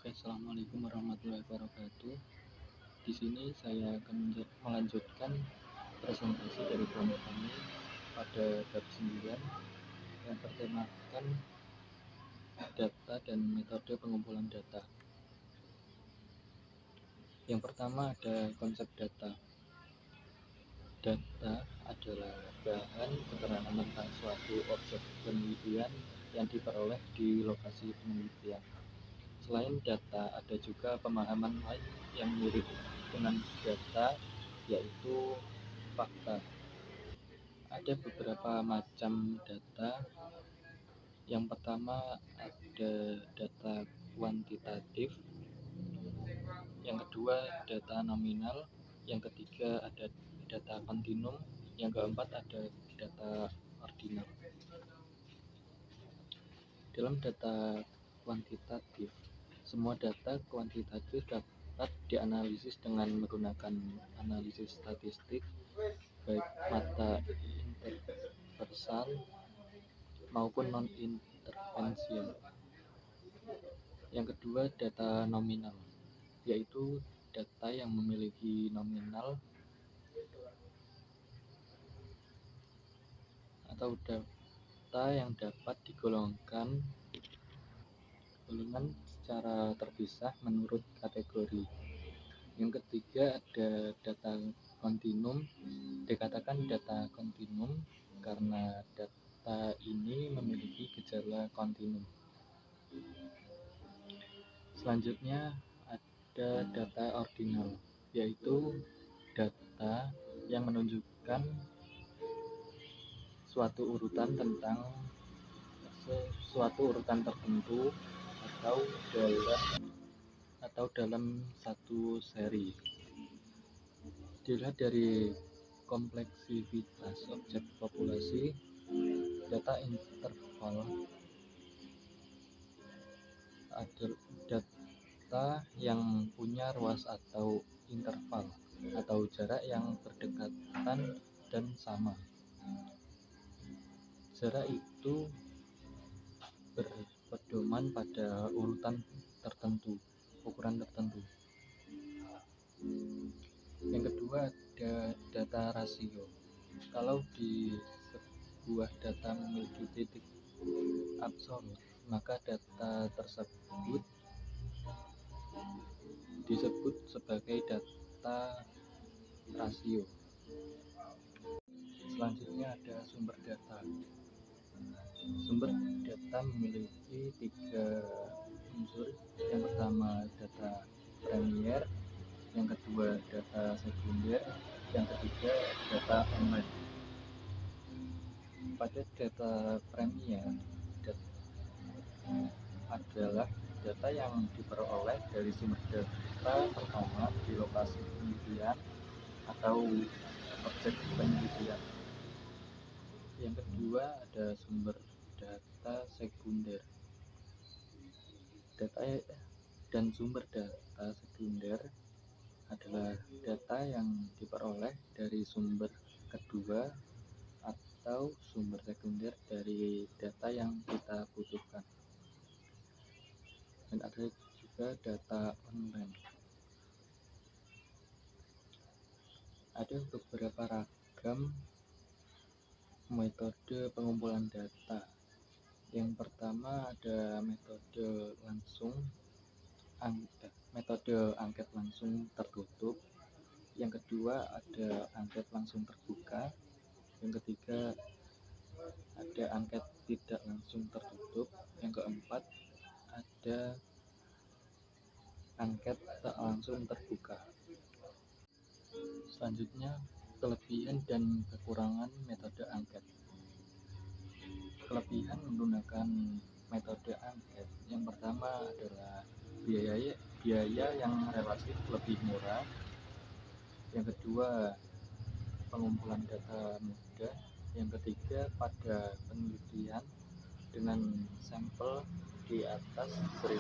Oke, assalamualaikum warahmatullahi wabarakatuh. Di sini saya akan melanjutkan presentasi dari kelompok kami pada bab 9 yang bertemakan data dan metode pengumpulan data. Yang pertama ada konsep data. Data adalah bahan keterangan tentang suatu objek penelitian yang diperoleh di lokasi penelitian. Selain data, ada juga pemahaman lain yang mirip dengan data, yaitu fakta. Ada beberapa macam data. Yang pertama ada data kuantitatif, yang kedua data nominal, yang ketiga ada data kontinum, yang keempat ada data ordinal. Dalam data kuantitatif, semua data kuantitatif dapat dianalisis dengan menggunakan analisis statistik, baik mata interversal maupun non-intervensial. Yang kedua, data nominal, yaitu data yang memiliki nominal atau data yang dapat digolongan secara terpisah menurut kategori. Yang ketiga ada data kontinum. Dikatakan data kontinum karena data ini memiliki gejala kontinum. Selanjutnya ada data ordinal, yaitu data yang menunjukkan suatu urutan tertentu atau dalam satu seri. Dilihat dari kompleksitas objek populasi, data interval adalah data yang punya ruas atau interval atau jarak yang berdekatan dan sama. Jarak itu berpedoman pada ukuran tertentu. Yang kedua ada data rasio. Kalau di sebuah data memiliki titik absolut, maka data tersebut disebut sebagai data rasio. Selanjutnya ada sumber data. Sumber data memiliki 3 unsur. Yang pertama data primer, yang kedua data sekunder, yang ketiga data online. Pada data primer, adalah data yang diperoleh dari sumber data pertama di lokasi penelitian atau objek penelitian. Yang kedua ada sumber data sekunder. Data dan sumber data sekunder adalah data yang diperoleh dari sumber kedua atau sumber sekunder dari data yang kita butuhkan. Dan ada juga data online. Ada beberapa ragam metode pengumpulan data. Yang pertama ada metode angket langsung tertutup. Yang kedua ada angket langsung terbuka. Yang ketiga ada angket tidak langsung tertutup. Yang keempat ada angket tak langsung terbuka. Selanjutnya kelebihan dan kekurangan metode angket. Kelebihan menggunakan metode angket, yang pertama adalah biaya yang relatif lebih murah. Yang kedua, pengumpulan data mudah. Yang ketiga, pada penelitian dengan sampel di atas 1000.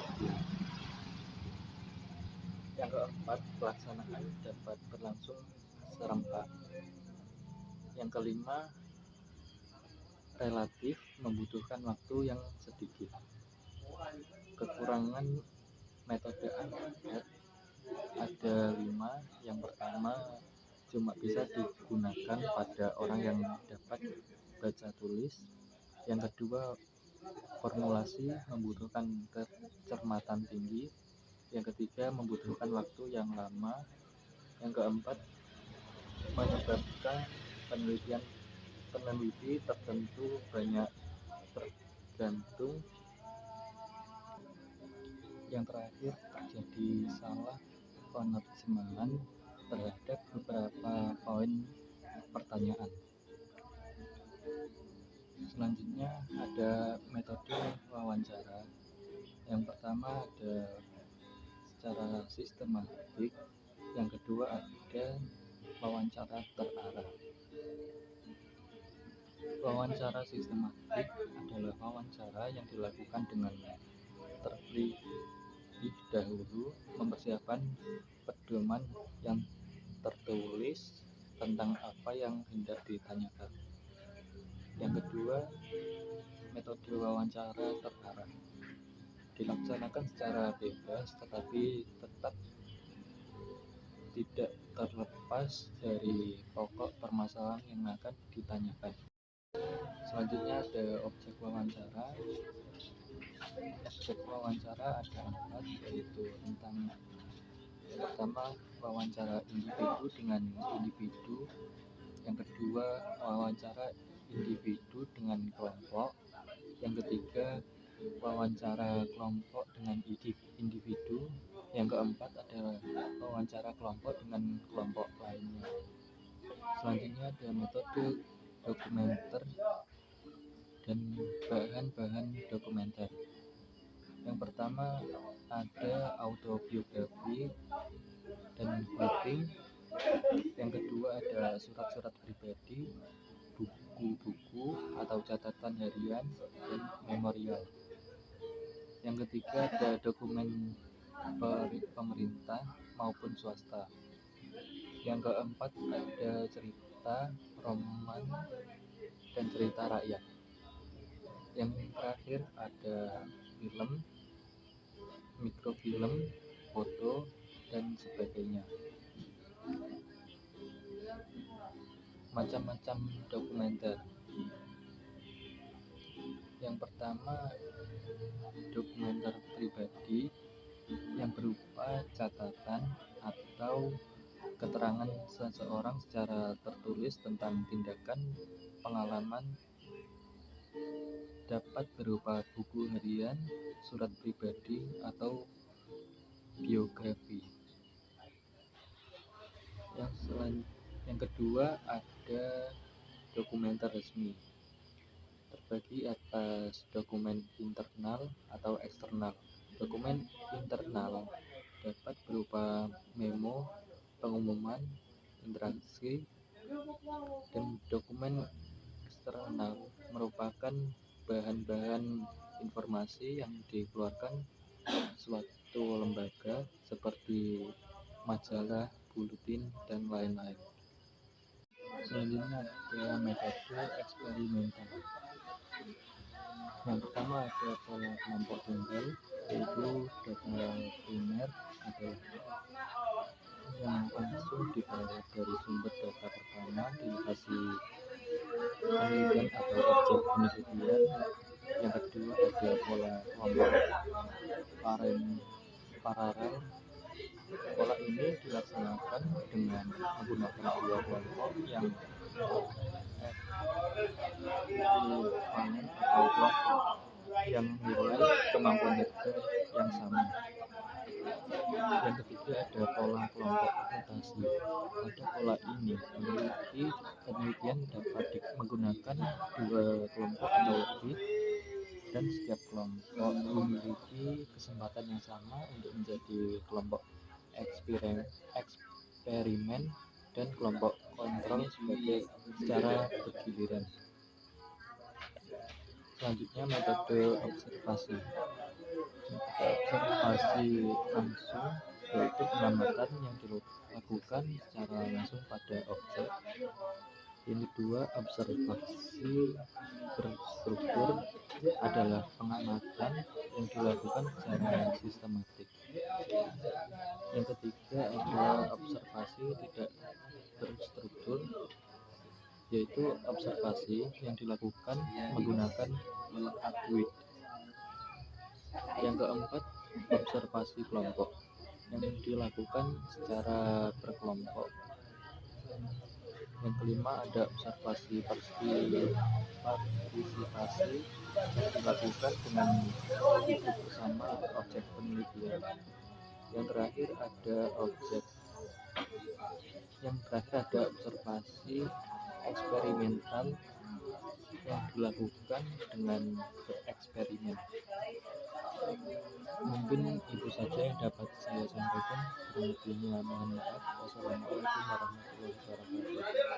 Yang keempat, pelaksanaan dapat berlangsung serempak. Yang kelima, relatif membutuhkan waktu yang sedikit. Kekurangan Metode angket ada 5. Yang pertama, cuma bisa digunakan pada orang yang dapat baca tulis. Yang kedua, formulasi membutuhkan kecermatan tinggi. Yang ketiga, membutuhkan waktu yang lama. Yang keempat, menyebabkan peneliti tertentu banyak tergantung. Yang terakhir, terjadi salah penerjemahan terhadap beberapa poin pertanyaan. Selanjutnya ada metode wawancara. Yang pertama ada secara sistematik, yang kedua ada wawancara terarah. Wawancara sistematik adalah wawancara yang dilakukan dengan terlebih dahulu mempersiapkan pedoman yang tertulis tentang apa yang hendak ditanyakan. Yang kedua, metode wawancara terarah dilaksanakan secara bebas tetapi tetap tidak terlepas dari pokok permasalahan yang akan ditanyakan. Selanjutnya ada objek wawancara. Objek wawancara ada 4, yaitu tentang yang pertama, wawancara individu dengan individu. Yang kedua, wawancara individu dengan kelompok. Yang ketiga, wawancara kelompok dengan individu. Yang keempat adalah wawancara kelompok dengan kelompok lainnya. Selanjutnya ada metode dokumenter dan bahan-bahan dokumenter. Yang pertama ada autobiografi dan briefing. Yang kedua ada surat-surat pribadi, buku-buku atau catatan harian, dan memorial. Yang ketiga ada dokumen pemerintah maupun swasta. Yang keempat ada cerita, roman, dan cerita rakyat. Yang terakhir ada film, mikrofilm, foto, dan sebagainya. Macam-macam dokumenter. Yang pertama, dokumenter pribadi yang berupa catatan atau keterangan seseorang secara tertulis tentang tindakan, pengalaman, dapat berupa buku harian, surat pribadi, atau biografi. Yang kedua ada dokumenter resmi, terbagi atas dokumen internal atau eksternal. Dokumen internal dapat berupa memo, pengumuman, interaksi, dan dokumen eksternal merupakan bahan-bahan informasi yang dikeluarkan suatu lembaga seperti majalah, buletin, dan lain-lain. Selanjutnya ada metode eksperimental. Yang pertama ada pola kelompok tunggal, yaitu data primer adalah yang langsung diperoleh dari sumber data pertama di lokasi penelitian atau objek penelitian. Yang kedua ada pola kelompok paralel. Pola ini dilaksanakan dengan menggunakan dua kelompok yang ekvivalen atau kelompok yang nilai kemampuan kerja yang sama. Yang ketiga ada pola kelompok mutasi. Pada pola ini penelitian dapat menggunakan dua kelompok atau lebih, dan setiap kelompok memiliki kesempatan yang sama untuk menjadi kelompok eksperimen dan kelompok kontrol secara bergiliran. Selanjutnya metode observasi. Observasi langsung yaitu pengamatan yang dilakukan secara langsung pada objek. Yang kedua, observasi berstruktur adalah pengamatan yang dilakukan secara sistematik. Yang ketiga ada observasi tidak berstruktur, yaitu observasi yang dilakukan menggunakan akuit. Yang keempat, observasi kelompok yang dilakukan secara berkelompok. Yang kelima ada observasi partisipasi yang dilakukan dengan duduk bersama objek penelitian. Yang terakhir ada observasi eksperimental yang dilakukan dengan bereksperimen. Mungkin itu saja yang dapat saya sampaikan. Kurang lebihnya mohon maaf. Wassalamualaikum warahmatullahi wabarakatuh.